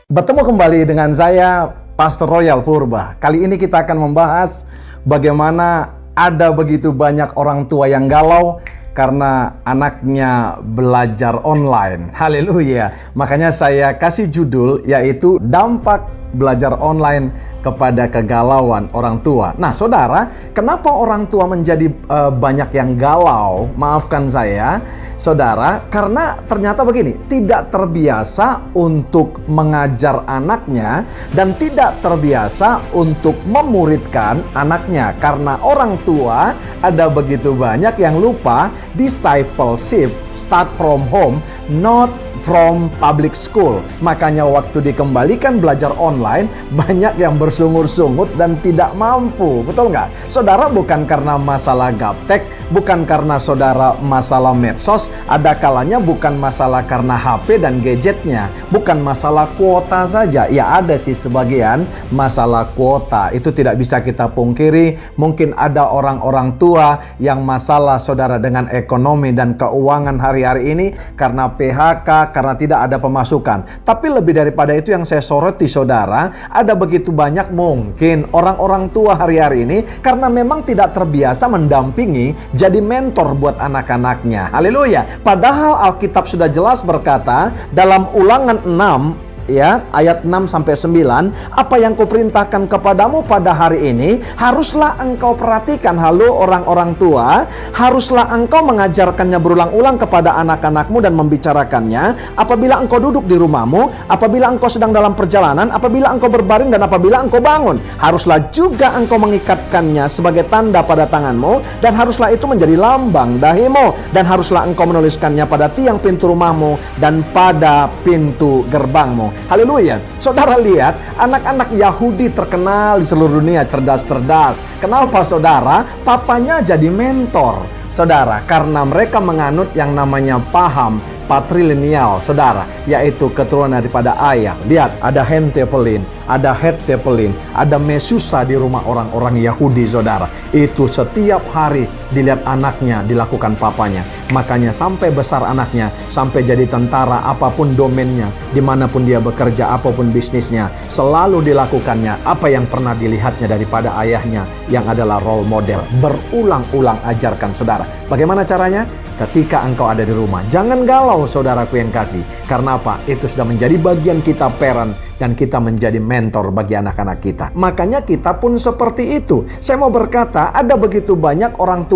Bertemu kembali dengan saya, Pastor Royal Purba. Kali ini kita akan membahas bagaimana ada begitu banyak orang tua yang galau karena anaknya belajar online. Haleluya. Makanya saya kasih judul yaitu dampak belajar online kepada kegalauan orang tua. Nah, saudara, kenapa orang tua menjadi banyak yang galau? Maafkan saya, saudara, karena ternyata begini, tidak terbiasa untuk mengajar anaknya dan tidak terbiasa untuk memuridkan anaknya. Karena orang tua ada begitu banyak yang lupa discipleship start from home, not from public school. Makanya waktu dikembalikan belajar online, banyak yang bersungut-sungut dan tidak mampu. Betul nggak? Saudara, bukan karena masalah gaptek, bukan karena saudara masalah medsos, ada kalanya bukan masalah karena HP dan gadgetnya, bukan masalah kuota saja. Ya ada sih sebagian masalah kuota, itu tidak bisa kita pungkiri. Mungkin ada orang-orang tua yang masalah saudara dengan ekonomi dan keuangan hari-hari ini karena PHK, karena tidak ada pemasukan. Tapi lebih daripada itu yang saya soroti saudara, ada begitu banyak mungkin orang-orang tua hari-hari ini karena memang tidak terbiasa mendampingi, jadi mentor buat anak-anaknya. Haleluya. Padahal Alkitab sudah jelas berkata dalam Ulangan 6 ya, ayat 6-9, apa yang kuperintahkan kepadamu pada hari ini, haruslah engkau perhatikan. Halo orang-orang tua, haruslah engkau mengajarkannya berulang-ulang kepada anak-anakmu dan membicarakannya apabila engkau duduk di rumahmu, apabila engkau sedang dalam perjalanan, apabila engkau berbaring, dan apabila engkau bangun. Haruslah juga engkau mengikatkannya sebagai tanda pada tanganmu, dan haruslah itu menjadi lambang dahimu, dan haruslah engkau menuliskannya pada tiang pintu rumahmu dan pada pintu gerbangmu. Haleluya. Saudara lihat, anak-anak Yahudi terkenal di seluruh dunia cerdas-cerdas. Kenapa saudara? Papanya jadi mentor. Saudara, karena mereka menganut yang namanya paham patrilineal, saudara, yaitu keturunan daripada ayah. Lihat, ada hentepelin, ada hetepelin, ada mesusa di rumah orang-orang Yahudi, saudara. Itu setiap hari dilihat anaknya dilakukan papanya. Makanya sampai besar anaknya, sampai jadi tentara, apapun domainnya, dimanapun dia bekerja, apapun bisnisnya, selalu dilakukannya apa yang pernah dilihatnya daripada ayahnya yang adalah role model. Berulang-ulang ajarkan saudara. Bagaimana caranya? Ketika engkau ada di rumah, jangan galau saudaraku yang kasih. Karena apa? Itu sudah menjadi bagian kita parent, dan kita menjadi mentor bagi anak-anak kita. Makanya kita pun seperti itu. Saya mau berkata, ada begitu banyak orang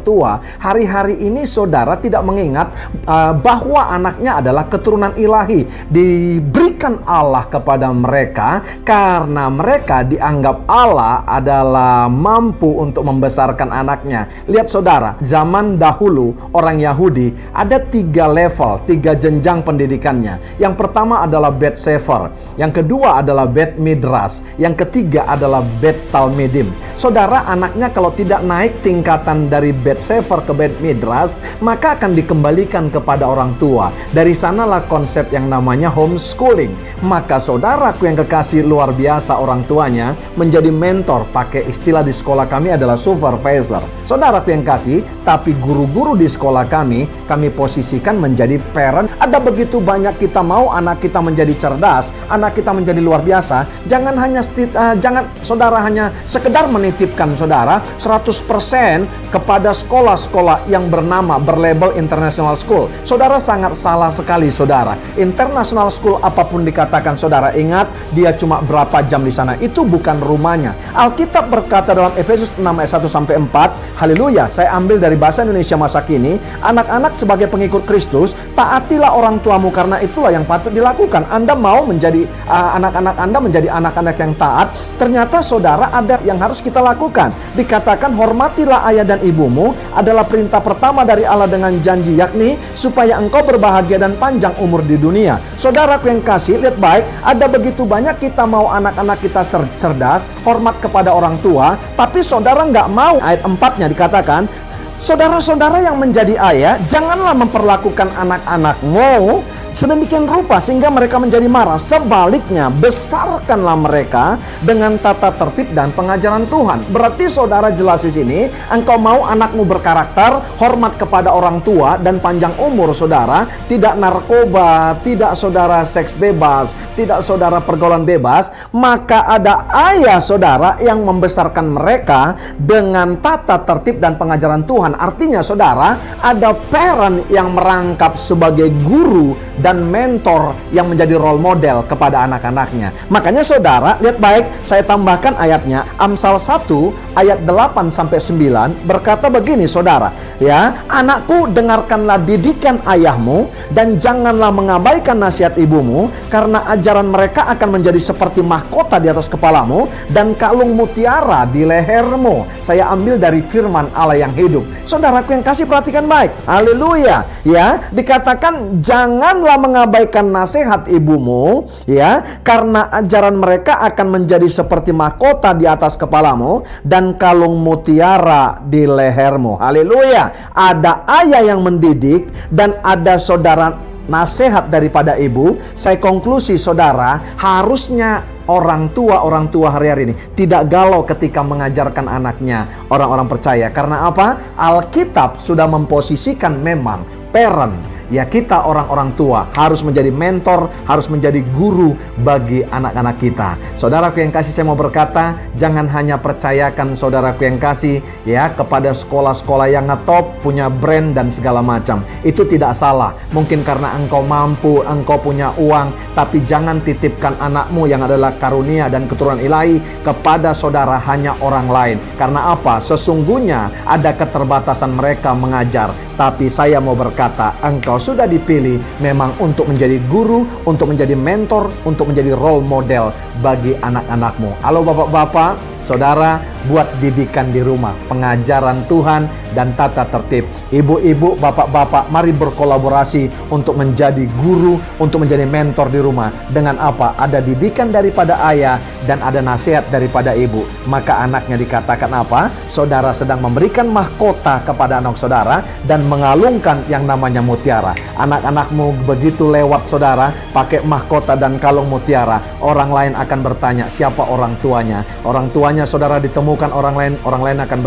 tua hari-hari ini saudara tidak mengingat bahwa anaknya adalah keturunan ilahi. Diberikan Allah kepada mereka karena mereka dianggap Allah adalah mampu untuk membesarkan anaknya. Lihat saudara, zaman dahulu orang Yahudi ada 3 level, 3 jenjang pendidikannya. Yang pertama adalah Bet Sefer, yang kedua adalah Bet Midras, yang ketiga adalah Bet Talmidim. Saudara, anaknya kalau tidak naik tingkatan dari Bet Sefer ke Bet Midras, maka akan dikembalikan kepada orang tua. Dari sanalah konsep yang namanya homeschooling. Maka saudaraku yang kekasih, luar biasa orang tuanya menjadi mentor. Pakai istilah di sekolah kami adalah supervisor. Saudaraku yang kasih, tapi guru-guru di sekolah kami posisikan menjadi parent. Ada begitu banyak kita mau anak kita menjadi cerdas, anak kita menjadi luar biasa. Jangan hanya jangan saudara hanya sekedar menitipkan saudara 100% kepada sekolah-sekolah yang berlabel international school. Saudara sangat salah sekali saudara. International school apapun dikatakan saudara, ingat dia cuma berapa jam di sana. Itu bukan rumahnya. Alkitab berkata dalam Efesus 6 ayat 1-4, haleluya, saya ambil dari bahasa Indonesia masa kini, anak-anak sebagai pengikut Kristus, taatilah orang tuamu karena itulah yang patut dilakukan. Anda mau menjadi anak-anak Anda menjadi anak-anak yang taat, ternyata saudara ada yang harus kita lakukan. Dikatakan hormatilah ayah dan ibumu adalah perintah pertama dari Allah dengan janji, yakni supaya engkau berbahagia dan panjang umur di dunia. Saudaraku yang kasih, lihat baik, ada begitu banyak kita mau anak-anak kita cerdas, hormat kepada orang tua, tapi saudara nggak mau. Ayat 4-nya dikatakan, saudara-saudara yang menjadi ayah, janganlah memperlakukan anak-anakmu sedemikian rupa sehingga mereka menjadi marah. Sebaliknya, besarkanlah mereka dengan tata tertib dan pengajaran Tuhan. Berarti saudara jelas di sini, engkau mau anakmu berkarakter, hormat kepada orang tua, dan panjang umur saudara, tidak narkoba, tidak saudara seks bebas, tidak saudara pergaulan bebas, maka ada ayah saudara yang membesarkan mereka dengan tata tertib dan pengajaran Tuhan. Artinya saudara, ada parent yang merangkap sebagai guru dan mentor yang menjadi role model kepada anak-anaknya. Makanya saudara, lihat baik, saya tambahkan ayatnya. Amsal 1 ayat 8 sampai 9 berkata begini saudara, ya, anakku, dengarkanlah didikan ayahmu dan janganlah mengabaikan nasihat ibumu, karena ajaran mereka akan menjadi seperti mahkota di atas kepalamu dan kalung mutiara di lehermu. Saya ambil dari firman Allah yang hidup. Saudaraku yang kasih, perhatikan baik. Haleluya. Ya, dikatakan janganlah mengabaikan nasihat ibumu, ya, karena ajaran mereka akan menjadi seperti mahkota di atas kepalamu dan kalung mutiara di lehermu. Haleluya. Ada ayah yang mendidik dan ada saudara nasihat daripada ibu. Saya konklusi saudara, harusnya orang tua hari-hari ini tidak galau ketika mengajarkan anaknya orang-orang percaya. Karena apa? Alkitab sudah memposisikan memang parent, ya, kita orang-orang tua harus menjadi mentor, harus menjadi guru bagi anak-anak kita. Saudaraku yang kasih, saya mau berkata, jangan hanya percayakan saudaraku yang kasih, ya, kepada sekolah-sekolah yang ngetop, punya brand dan segala macam. Itu tidak salah. Mungkin karena engkau mampu, engkau punya uang, tapi jangan titipkan anakmu yang adalah karunia dan keturunan ilahi kepada saudara hanya orang lain. Karena apa? Sesungguhnya ada keterbatasan mereka mengajar. Tapi saya mau berkata, engkau sudah dipilih memang untuk menjadi guru, untuk menjadi mentor, untuk menjadi role model bagi anak-anakmu. Halo bapak-bapak, saudara, buat didikan di rumah, pengajaran Tuhan dan tata tertib. Ibu-ibu, bapak-bapak, mari berkolaborasi untuk menjadi guru, untuk menjadi mentor di rumah. Dengan apa? Ada didikan daripada ayah dan ada nasihat daripada ibu. Maka anaknya dikatakan apa? Saudara sedang memberikan mahkota kepada anak saudara dan mengalungkan yang namanya mutiara. Anak-anakmu begitu lewat saudara, pakai mahkota dan kalung mutiara, orang lain akan bertanya, siapa orang tuanya? Orang tuanya saudara ditemukan orang lain akan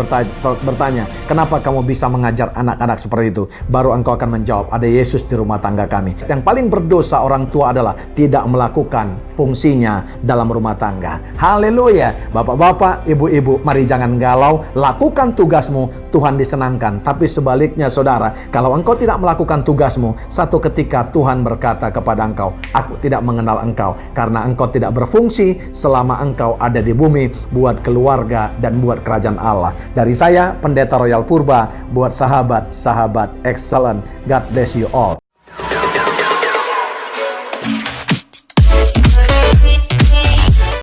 bertanya, kenapa kamu bisa mengajar anak-anak seperti itu? Baru engkau akan menjawab, ada Yesus di rumah tangga kami. Yang paling berdosa orang tua adalah tidak melakukan fungsinya dalam rumah tangga. Haleluya. Bapak-bapak, ibu-ibu, mari jangan galau, lakukan tugasmu, Tuhan disenangkan. Tapi sebaliknya saudara, kalau engkau tidak melakukan tugasmu, satu ketika Tuhan berkata kepada engkau, aku tidak mengenal engkau, karena engkau tidak berfungsi selama engkau ada di bumi buat keluarga dan buat kerajaan Allah. Dari saya, Pendeta Royal Purba, buat sahabat-sahabat excellent. God bless you all.